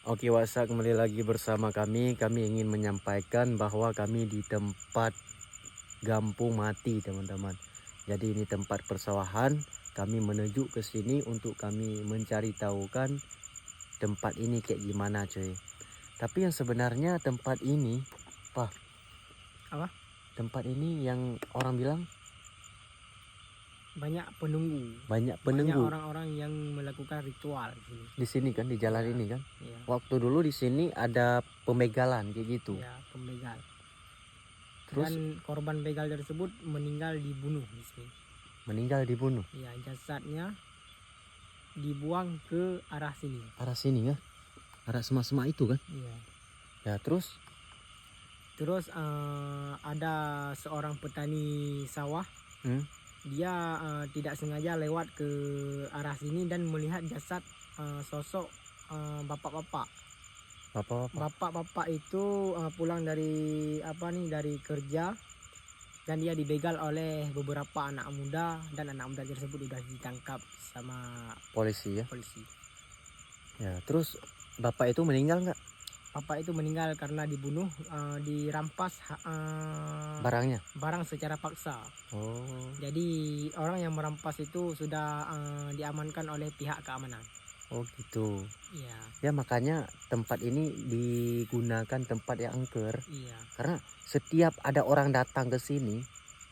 Oke, Wasa, kembali lagi bersama kami. Kami ingin menyampaikan bahwa kami di tempat Gampung Mati, teman-teman. Jadi ini tempat persawahan. Kami menuju ke sini untuk kami mencari tahukan tempat ini kayak gimana, coy. Tapi yang sebenarnya tempat ini, Apa? Tempat ini yang orang bilang Banyak penunggu. banyak Banyak penunggu orang-orang yang melakukan ritual di sini. di sini kan, di jalan Iya. ini kan. Iya. Waktu dulu di sini ada pembegalan kayak gitu. Ya, pembegal. Terus Dan korban begal tersebut meninggal dibunuh di sini. meninggal dibunuh. Ya, jasadnya dibuang ke arah sini. Arah sini kan? Arah semak-semak itu kan? Iya. Ya, terus Ada seorang petani sawah. Dia tidak sengaja lewat ke arah sini dan melihat jasad sosok bapak-bapak. Bapak-bapak itu pulang dari dari kerja, dan dia dibegal oleh beberapa anak muda, dan anak muda tersebut sudah ditangkap sama polisi ya. polisi. Ya, terus bapak itu meninggal nggak? Bapak itu meninggal karena dibunuh, dirampas barang secara paksa. Oh. Jadi orang yang merampas itu sudah diamankan oleh pihak keamanan. Oh gitu. Iya. Ya makanya tempat ini digunakan tempat yang angker. Iya. Karena setiap ada orang datang ke sini,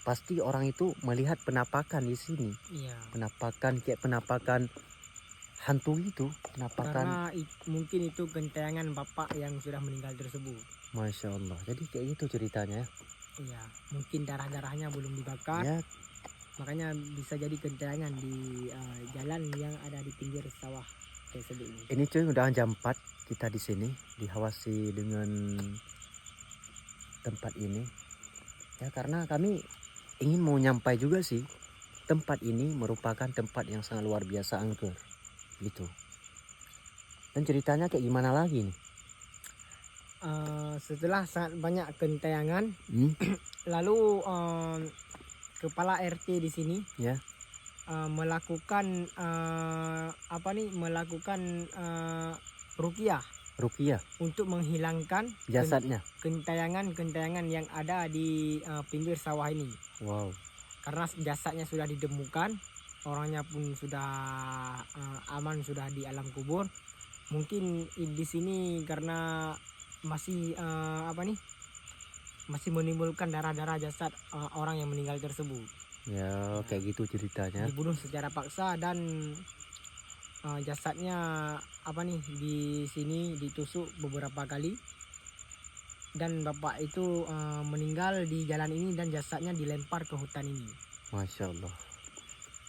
pasti orang itu melihat penampakan di sini. Iya. Penampakan hantu itu, Karena mungkin itu gentayangan bapak yang sudah meninggal tersebut. Masya Allah. Jadi kayak gitu ceritanya. Iya, mungkin darah-darahnya belum dibakar. Ya. Makanya bisa jadi gentayangan di jalan yang ada di pinggir sawah tersebut. Ini cuy, udah jam 4 kita di sini diawasi dengan tempat ini. Ya karena kami ingin mau nyampai juga sih, tempat ini merupakan tempat yang sangat luar biasa angker gitu. Dan ceritanya kayak gimana lagi nih? Setelah sangat banyak gentayangan, lalu kepala RT di sini ya melakukan ruqyah untuk menghilangkan jasadnya, gentayangan yang ada di pinggir sawah ini. Wow. Karena jasadnya sudah ditemukan, orangnya pun sudah aman, sudah di alam kubur. Mungkin di sini karena masih masih menimbulkan darah-darah jasad orang yang meninggal tersebut. Ya, kayak gitu ceritanya. Dibunuh secara paksa, dan jasadnya di sini ditusuk beberapa kali, dan bapak itu meninggal di jalan ini dan jasadnya dilempar ke hutan ini. Masya Allah.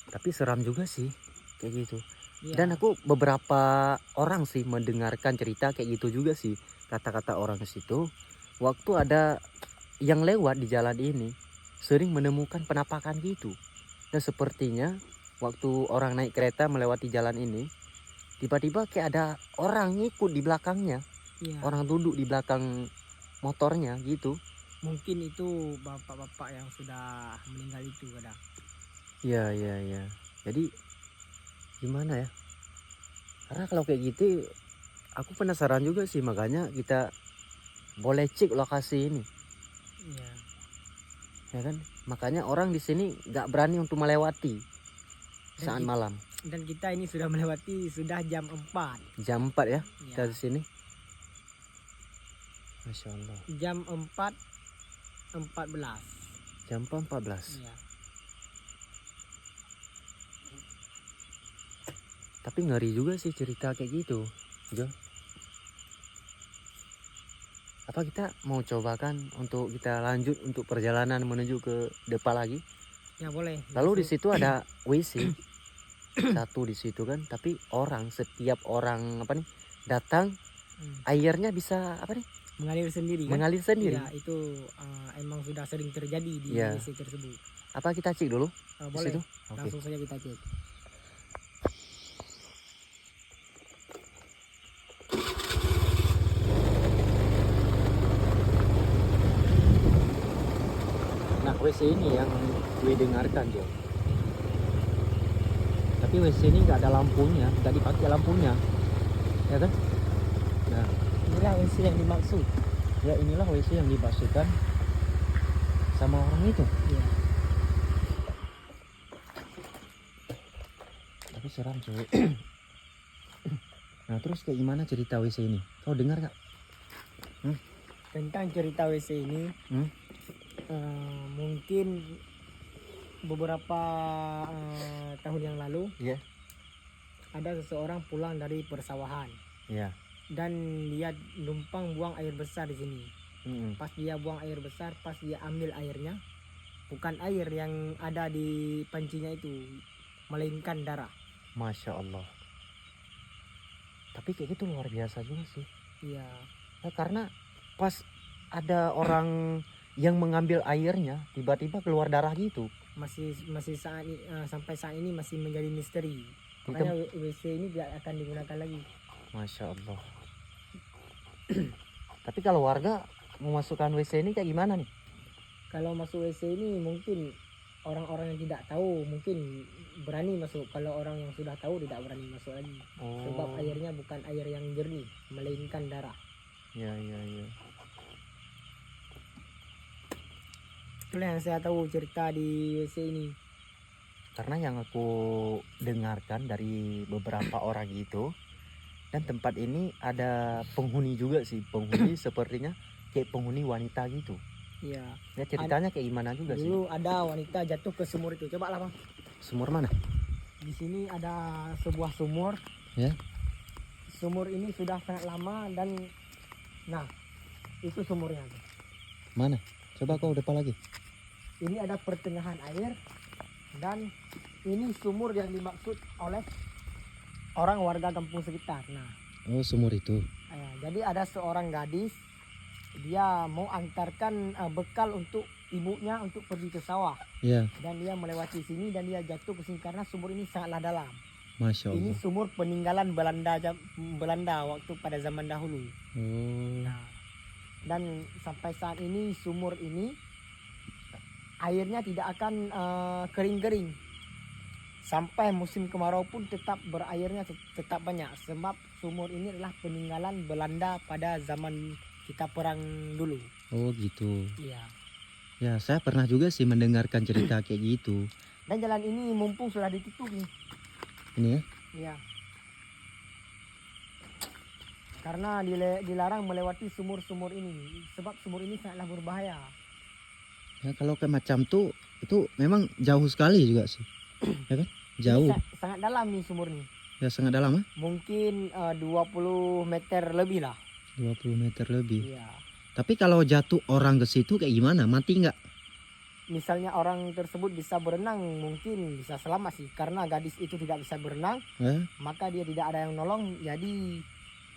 Tapi seram juga sih kayak gitu. Ya. Dan aku beberapa orang sih mendengarkan cerita kayak gitu juga sih, kata-kata orang situ. Waktu ada yang lewat di jalan ini sering menemukan penampakan gitu. Dan sepertinya waktu orang naik kereta melewati jalan ini, tiba-tiba kayak ada orang ngikut di belakangnya. Ya. Orang duduk di belakang motornya gitu. Mungkin itu bapak-bapak yang sudah meninggal itu kadang. Iya. Jadi gimana ya? Karena kalau kayak gitu aku penasaran juga sih, makanya kita boleh cek lokasi ini. Iya. Ya kan? Makanya orang di sini nggak berani untuk melewati saat malam. Dan kita ini sudah melewati sudah jam 4. Jam 4 ya, Ya. kita di sini. Masya Allah. Jam 4.14. Jam 4.14. Ya. Tapi ngeri juga sih cerita kayak gitu, Jo. Apa kita mau cobakan untuk kita lanjut untuk perjalanan menuju ke depan lagi? Ya boleh. Lalu di situ ada WC satu di situ kan, tapi setiap orang datang, airnya bisa mengalir sendiri kan? Mengalir sendiri. Ya, itu emang sudah sering terjadi di WC tersebut. Apa kita cek dulu? Boleh. Okay. Langsung saja kita cek. Nah, WC ini yang gue dengarkan, Jo. Tapi WC ini nggak ada lampunya, nggak dipakai lampunya, ya kan? Nah, inilah WC yang dimaksud. Ya inilah WC yang dimaksudkan sama orang itu. Iya. Tapi seram cuy. Nah terus kayak gimana cerita WC ini? Kau dengar gak? Tentang cerita WC ini, mungkin beberapa tahun yang lalu, Iya. ada seseorang pulang dari persawahan Iya. dan dia numpang buang air besar di sini. Pas dia buang air besar, pas dia ambil airnya, bukan air yang ada di pancinya itu, melainkan darah. Masya Allah. Tapi kayak gitu luar biasa juga sih. Iya. Nah, karena pas ada orang yang mengambil airnya tiba-tiba keluar darah gitu. Masih sampai saat ini masih menjadi misteri. Itu- Makanya WC ini tidak akan digunakan lagi. Masya Allah. Tapi kalau warga memasukkan WC ini kayak gimana nih? Kalau masuk WC ini mungkin orang-orang yang tidak tahu mungkin berani masuk. Kalau orang yang sudah tahu tidak berani masuk lagi. Sebab airnya bukan air yang jernih, melainkan darah. Ya. Itulah yang saya tahu cerita di WC ini. Karena yang aku dengarkan dari beberapa orang itu, dan tempat ini ada penghuni juga sih. Penghuni sepertinya kayak penghuni wanita gitu. Iya. Ya ceritanya kayak gimana juga sih? Dulu ada wanita jatuh ke sumur itu. Coba lah bang. Sumur mana? Di sini ada sebuah sumur. Ya. Sumur ini sudah sangat lama dan nah itu sumurnya. Mana? Coba kau depan lagi. Ini ada pertengahan air dan ini sumur yang dimaksud oleh orang warga kampung sekitar. Nah, Oh sumur itu. jadi ada seorang gadis, dia mau antarkan bekal untuk ibunya untuk pergi ke sawah. Ya. Dan dia melewati sini dan dia jatuh ke sini karena sumur ini sangatlah dalam. Masya Ini Allah. sumur peninggalan Belanda waktu pada zaman dahulu. Oh. Nah, dan sampai saat ini sumur ini airnya tidak akan kering-kering. Sampai musim kemarau pun tetap berairnya tetap banyak. Sebab sumur ini adalah peninggalan Belanda pada zaman kita perang dulu. Oh gitu. Iya. Ya saya pernah juga sih mendengarkan cerita kayak gitu. Dan jalan ini mumpung sudah ditutup nih. Ini ya. Iya. Karena dilarang melewati sumur-sumur ini. Sebab sumur ini sangatlah berbahaya. Ya kalau kayak macam tuh itu memang jauh sekali juga sih. Ya kan? Jauh. Ini sangat dalam nih sumur nih. Ya sangat dalam ya. Mungkin 20 meter lebih lah. 20 meter lebih. Iya. Tapi kalau jatuh orang ke situ kayak gimana? Mati nggak? Misalnya orang tersebut bisa berenang, mungkin bisa selamat sih. Karena gadis itu tidak bisa berenang, maka dia tidak ada yang nolong. Jadi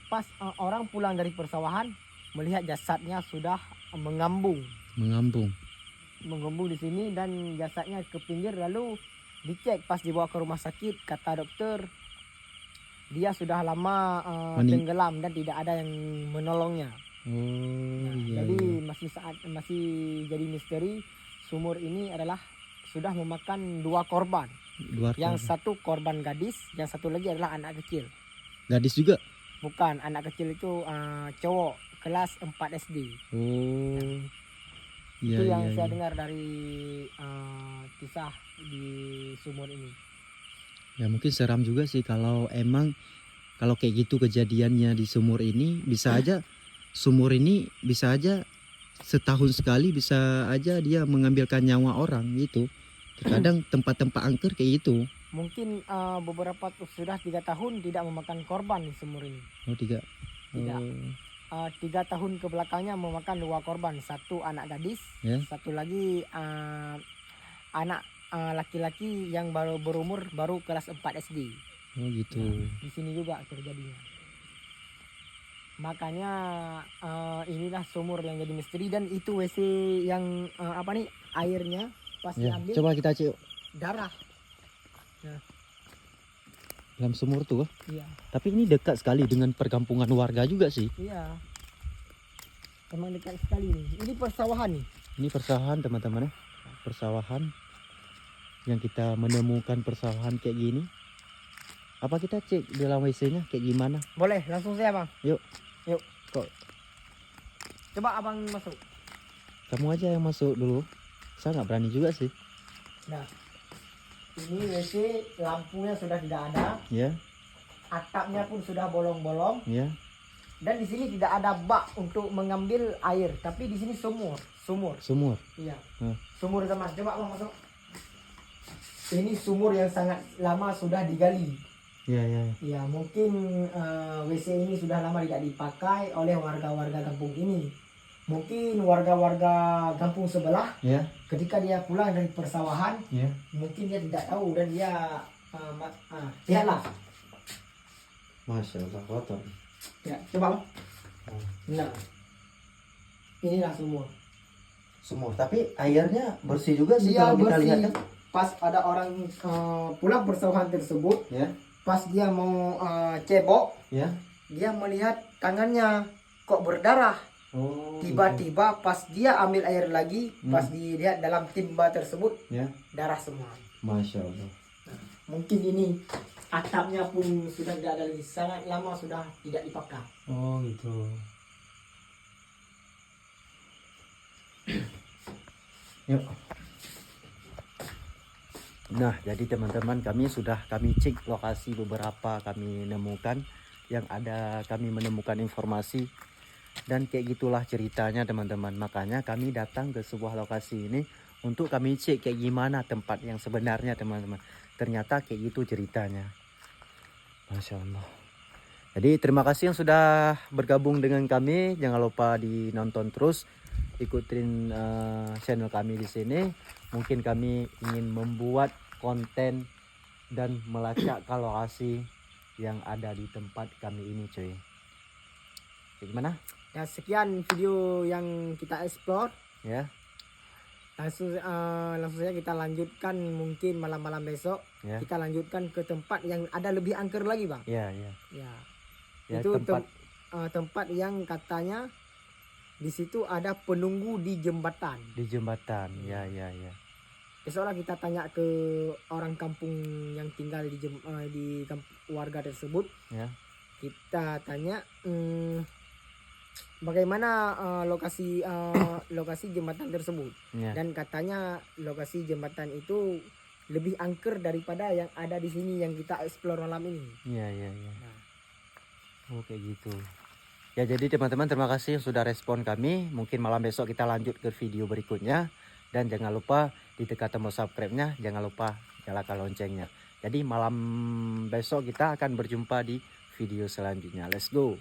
pas orang pulang dari persawahan, melihat jasadnya sudah mengambung di sini dan jasadnya ke pinggir. Lalu dicek pas dibawa ke rumah sakit, kata dokter dia sudah lama tenggelam dan tidak ada yang menolongnya. Jadi masih jadi misteri. Sumur ini adalah sudah memakan 2 korban. Yang satu korban gadis, yang satu lagi adalah anak kecil. Gadis juga? Bukan, anak kecil itu cowok kelas 4 SD. Itu yang saya dengar dari kisah di sumur ini. Ya mungkin seram juga sih kalau kayak gitu kejadiannya di sumur ini. Bisa aja sumur ini bisa aja setahun sekali bisa aja dia mengambilkan nyawa orang gitu. Terkadang tempat-tempat angker kayak gitu. Mungkin beberapa sudah 3 tahun tidak memakan korban di sumur ini. Oh 3. Tidak. 3 tahun ke belakangnya memakan 2 korban. Satu anak gadis, satu lagi anak laki-laki yang baru berumur kelas 4 SD. Oh gitu. Di sini juga terjadinya. Makanya inilah sumur yang jadi misteri dan itu WC yang airnya pas diambil. Coba kita cek Darah. Dalam sumur tuh. Iya. Tapi ini dekat sekali dengan perkampungan warga juga sih. Iya. Emang dekat sekali nih. Ini persawahan nih. Ini persawahan teman-teman ya. Persawahan. Yang kita menemukan persawahan kayak gini. Apa kita cek dalam WC-nya kayak gimana? Boleh, langsung saya bang. Yuk. Kok Coba abang masuk. kamu aja yang masuk dulu? Saya nggak berani juga sih. Nah, ini WC lampunya sudah tidak ada, Ya, atapnya pun sudah bolong-bolong, ya. dan di sini tidak ada bak untuk mengambil air, tapi di sini sumur. Sumur. Iya. Hmm. Sumur teman. Coba abang masuk. Ini sumur yang sangat lama sudah digali. Ya, ya. Ya, mungkin WC ini sudah lama tidak dipakai oleh warga-warga kampung ini. Mungkin warga-warga kampung sebelah Ya, ketika dia pulang dari persawahan, ya. mungkin dia tidak tahu dan dia lihatlah. Masya Allah, kotor. Ya, coba Bang. Nah, inilah sumur. Sumur, tapi airnya bersih juga sih Dia kalau kita lihat. bersih. Pas ada orang pulang persawahan tersebut, Ya, pas dia mau cebok, ya. dia melihat tangannya kok berdarah. Oh, Tiba-tiba pas dia ambil air lagi, pas dilihat dalam timba tersebut, ya. darah semua. Masya Allah. Mungkin ini atapnya pun sudah tidak ada lagi, sangat lama sudah tidak dipakai. Oh gitu. Yuk. Nah, jadi teman-teman kami cek lokasi beberapa kami nemukan yang ada, kami menemukan informasi dan kayak gitulah ceritanya teman-teman. Makanya kami datang ke sebuah lokasi ini untuk kami cek kayak gimana tempat yang sebenarnya teman-teman. Ternyata kayak gitu ceritanya. Masya Allah. Jadi terima kasih yang sudah bergabung dengan kami. Jangan lupa dinonton terus, ikutin channel kami di sini. Mungkin kami ingin membuat konten dan melacak lokasi yang ada di tempat kami ini, cuy. Gimana? Ya, sekian video yang kita explore. Ya, Langsung saja kita lanjutkan mungkin malam-malam besok. ya, Kita lanjutkan ke tempat yang ada lebih angker lagi, Bang. ya, ya. Ya. Ya, Itu tempat tempat yang katanya di situ ada penunggu di jembatan. di jembatan. Ya, ya, ya. Besoklah kita tanya ke orang kampung yang tinggal di warga tersebut. Ya. Kita tanya bagaimana lokasi jembatan tersebut. Ya. Dan katanya lokasi jembatan itu lebih angker daripada yang ada di sini yang kita explore malam ini. Ya, ya, ya. Nah. Oh, kayak gitu. Ya, jadi teman-teman terima kasih yang sudah respon kami. Mungkin malam besok kita lanjut ke video berikutnya. Dan jangan lupa ditekan tombol subscribe-nya. Jangan lupa nyalakan loncengnya. Jadi malam besok kita akan berjumpa di video selanjutnya. Let's go.